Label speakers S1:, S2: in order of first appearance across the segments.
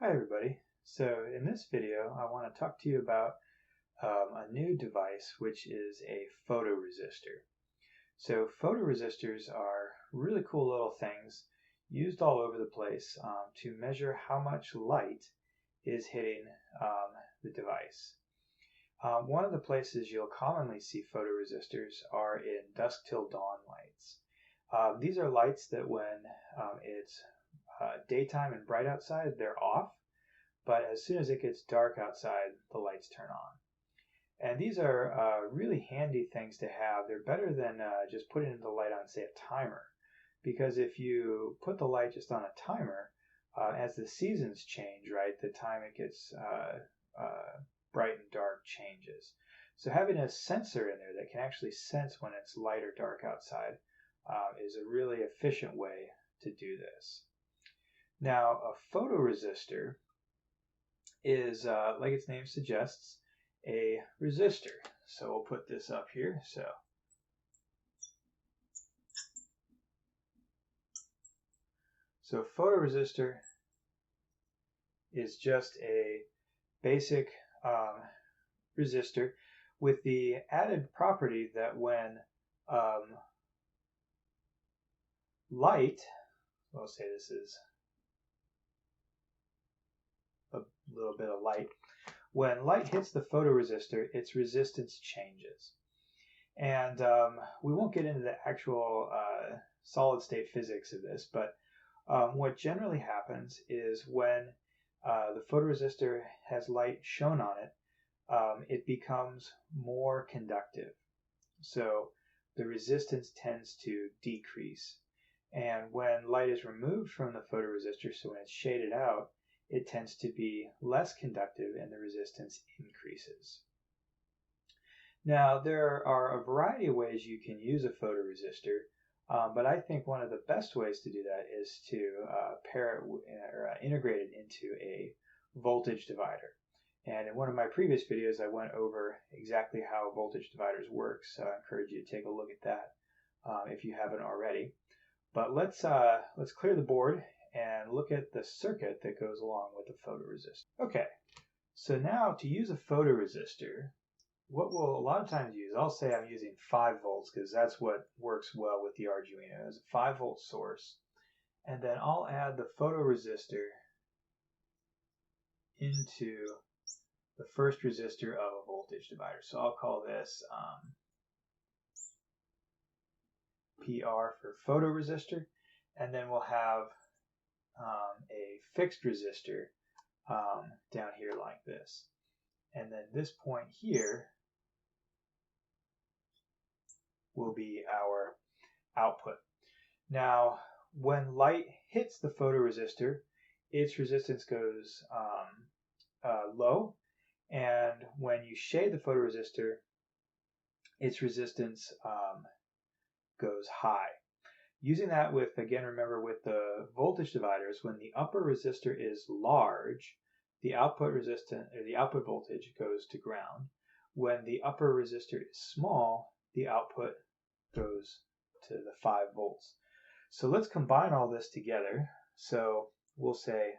S1: Hi everybody. So in this video I want to talk to you about a new device which is a photoresistor. So photoresistors are really cool little things used all over the place to measure how much light is hitting the device. One of the places you'll commonly see photoresistors are in dusk till dawn lights. These are lights that when it's daytime and bright outside, they're off. But as soon as it gets dark outside, the lights turn on. And these are really handy things to have. They're better than just putting the light on, say, a timer. Because if you put the light just on a timer, as the seasons change, right, the time it gets bright and dark changes. So having a sensor in there that can actually sense when it's light or dark outside is a really efficient way to do this. Now, a photoresistor is, like its name suggests, a resistor. So we'll put this up here. So photoresistor is just a basic resistor with the added property that when light, we'll say this is a little bit of light. When light hits the photoresistor, its resistance changes. And we won't get into the actual solid state physics of this, but what generally happens is when the photoresistor has light shown on it, it becomes more conductive. So the resistance tends to decrease. And when light is removed from the photoresistor, so when it's shaded out, it tends to be less conductive and the resistance increases. Now, there are a variety of ways you can use a photoresistor, but I think one of the best ways to do that is to pair it or integrate it into a voltage divider. And in one of my previous videos, I went over exactly how voltage dividers work, so I encourage you to take a look at that if you haven't already. But let's clear the board and look at the circuit that goes along with the photoresistor. Okay, so now to use a photoresistor, what we'll a lot of times use, I'll say I'm using 5 volts because that's what works well with the Arduino, is a 5-volt source. And then I'll add the photoresistor into the first resistor of a voltage divider. So I'll call this PR for photoresistor, and then we'll have a fixed resistor down here like this. And then this point here will be our output. Now, when light hits the photoresistor, its resistance goes low, and when you shade the photoresistor, its resistance goes high. Using that with, again, remember with the voltage dividers, when the upper resistor is large, the output resistance or the output voltage goes to ground. When the upper resistor is small, the output goes to the 5 volts. So let's combine all this together. So we'll say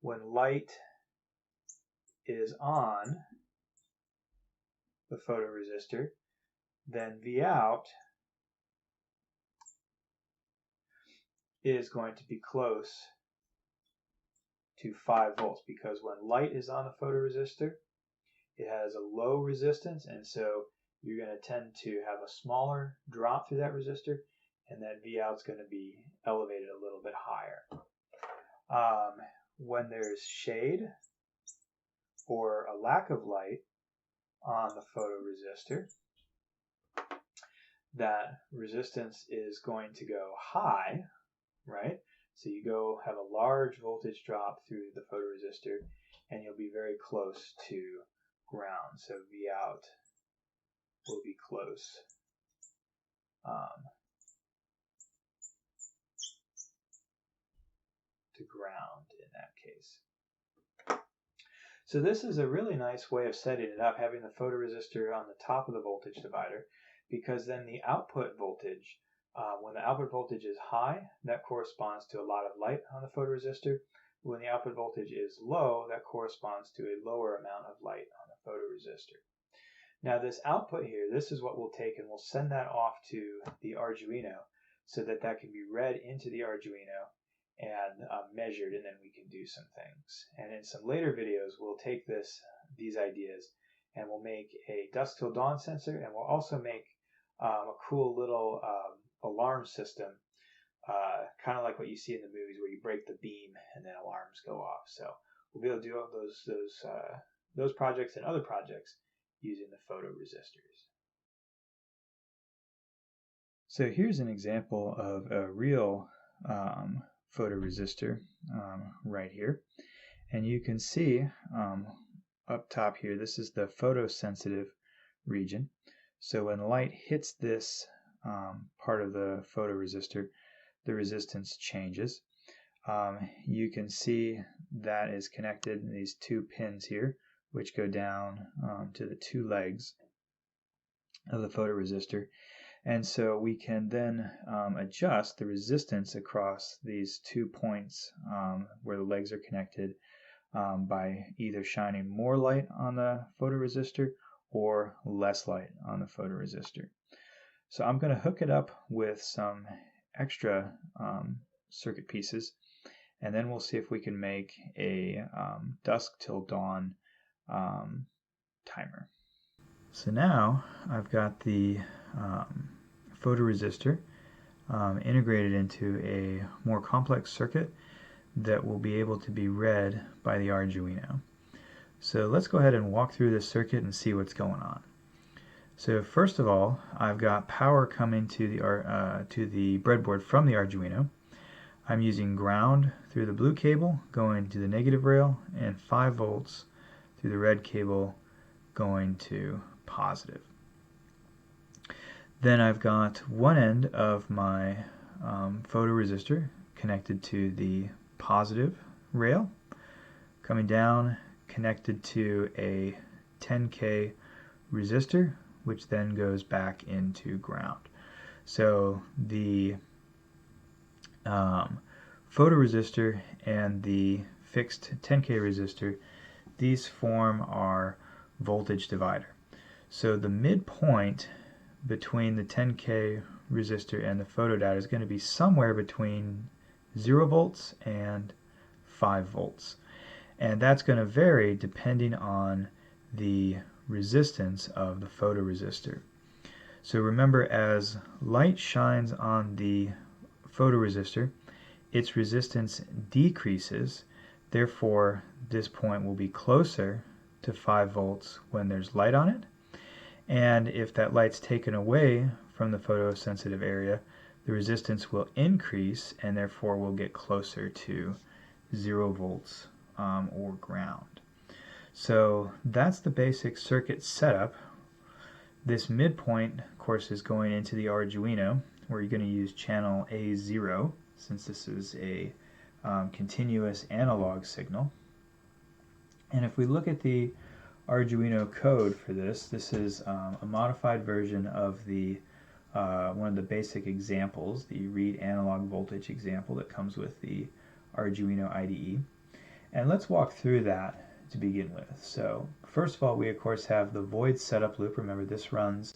S1: when light is on the photoresistor, then Vout is going to be close to 5 volts, because when light is on the photoresistor, it has a low resistance, and so you're going to tend to have a smaller drop through that resistor, and that Vout is going to be elevated a little bit higher. When there's shade or a lack of light on the photoresistor, that resistance is going to go high, right? So you go have a large voltage drop through the photoresistor, and you'll be very close to ground. So Vout will be close to ground in that case. So this is a really nice way of setting it up, having the photoresistor on the top of the voltage divider, because then the output voltage, when the output voltage is high, that corresponds to a lot of light on the photoresistor. When the output voltage is low, that corresponds to a lower amount of light on the photoresistor. Now this output here, this is what we'll take and we'll send that off to the Arduino so that that can be read into the Arduino and measured, and then we can do some things. And in some later videos, we'll take these ideas and we'll make a dusk till dawn sensor, and we'll also make a cool little alarm system, kind of like what you see in the movies where you break the beam and then alarms go off. So we'll be able to do all those projects and other projects using the photoresistors. So here's an example of a real photoresistor right here, and you can see up top here, this is the photosensitive region. So when light hits this part of the photoresistor, the resistance changes. You can see that is connected in these two pins here, which go down to the two legs of the photoresistor. And so we can then adjust the resistance across these 2 points where the legs are connected by either shining more light on the photoresistor or less light on the photoresistor. So I'm going to hook it up with some extra circuit pieces, and then we'll see if we can make a dusk till dawn timer. So now I've got the photoresistor integrated into a more complex circuit that will be able to be read by the Arduino. So let's go ahead and walk through this circuit and see what's going on. So first of all, I've got power coming to the breadboard from the Arduino. I'm using ground through the blue cable going to the negative rail, and 5 volts through the red cable going to positive. Then I've got one end of my photoresistor connected to the positive rail, coming down connected to a 10K resistor, which then goes back into ground. So the photoresistor and the fixed 10K resistor, these form our voltage divider. So the midpoint between the 10K resistor and the photodiode is going to be somewhere between 0 volts and 5 volts. And that's going to vary depending on the resistance of the photoresistor. So remember, as light shines on the photoresistor, its resistance decreases. Therefore, this point will be closer to 5 volts when there's light on it. And if that light's taken away from the photosensitive area, the resistance will increase, and therefore we'll get closer to 0 volts or ground. So that's the basic circuit setup. This midpoint, of course, is going into the Arduino, where you're going to use channel A0, since this is a continuous analog signal. And if we look at the Arduino code for this, this is a modified version of the one of the basic examples, the read analog voltage example that comes with the Arduino IDE. And let's walk through that to begin with. So first of all, we of course have the void setup loop. Remember, this runs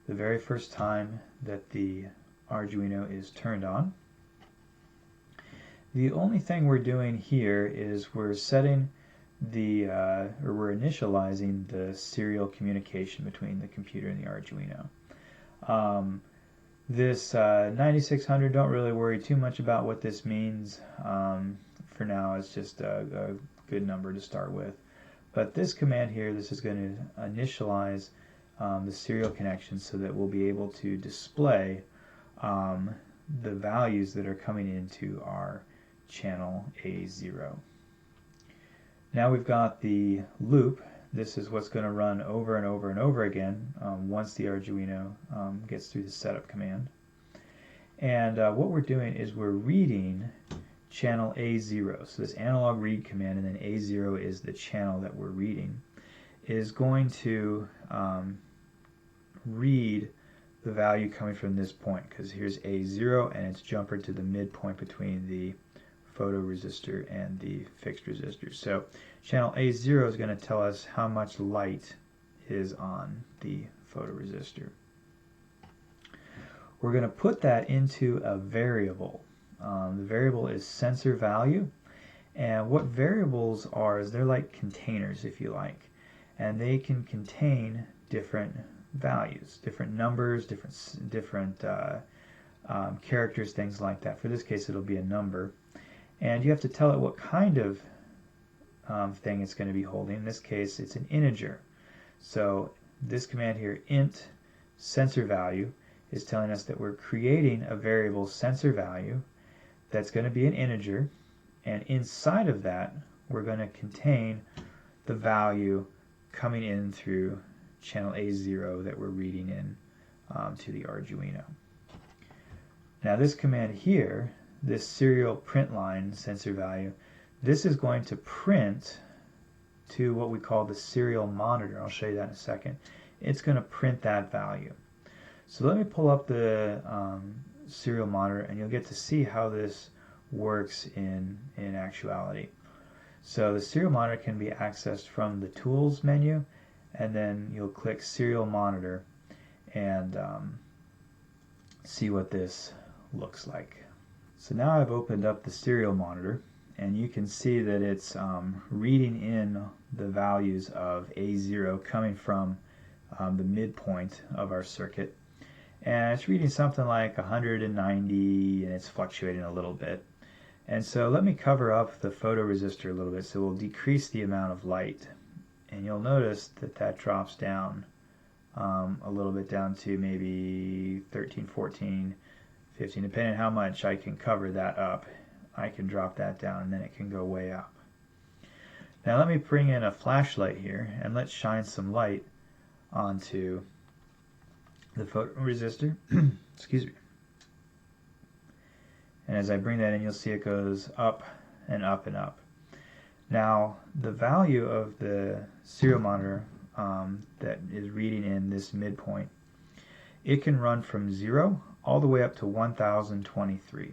S1: the very first time that the Arduino is turned on. The only thing we're doing here is we're setting or we're initializing the serial communication between the computer and the Arduino. This 9600, don't really worry too much about what this means. For now, it's just a good number to start with. But this command here, this is going to initialize the serial connection so that we'll be able to display the values that are coming into our channel A0. Now we've got the loop. This is what's going to run over and over and over again once the Arduino gets through the setup command. And what we're doing is we're reading channel A0. So this analog read command, and then A0 is the channel that we're reading, is going to read the value coming from this point, because here's A0 and it's jumpered to the midpoint between the photoresistor and the fixed resistor. So channel A0 is going to tell us how much light is on the photoresistor. We're going to put that into a variable. The variable is sensor value, and what variables are is they're like containers, if you like, and they can contain different values, different numbers, different characters, things like that. For this case, it'll be a number, and you have to tell it what kind of thing it's going to be holding. In this case, it's an integer. So this command here, int sensor value, is telling us that we're creating a variable sensor value that's going to be an integer, and inside of that we're going to contain the value coming in through channel A0 that we're reading in to the Arduino. Now this command here, this serial print line sensor value, this is going to print to what we call the serial monitor. I'll show you that in a second. It's going to print that value. So let me pull up the serial monitor and you'll get to see how this works in actuality. So the serial monitor can be accessed from the tools menu, and then you'll click serial monitor and see what this looks like. So now I've opened up the serial monitor and you can see that it's reading in the values of A0 coming from the midpoint of our circuit, and it's reading something like 190 and it's fluctuating a little bit. And so let me cover up the photoresistor a little bit, so we'll decrease the amount of light, and you'll notice that that drops down a little bit, down to maybe 13, 14, 15, depending on how much I can cover that up. I can drop that down and then it can go way up. Now let me bring in a flashlight here and let's shine some light onto the photoresistor. Excuse me. And as I bring that in, you'll see it goes up and up and up. Now the value of the serial monitor that is reading in this midpoint, it can run from 0 all the way up to 1023.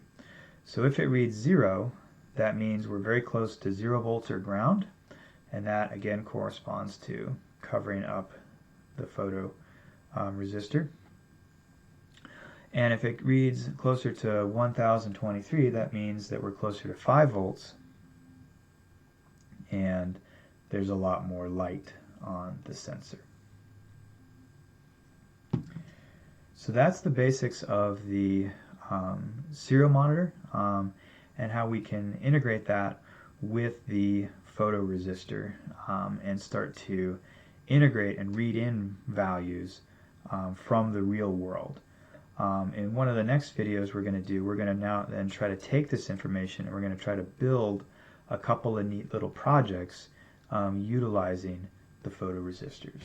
S1: So if it reads 0, that means we're very close to 0 volts or ground, and that again corresponds to covering up the photo resistor. And if it reads closer to 1023, that means that we're closer to 5 volts and there's a lot more light on the sensor. So that's the basics of the serial monitor and how we can integrate that with the photoresistor and start to integrate and read in values from the real world. In one of the next videos we're going to now then try to take this information and we're going to try to build a couple of neat little projects utilizing the photoresistors.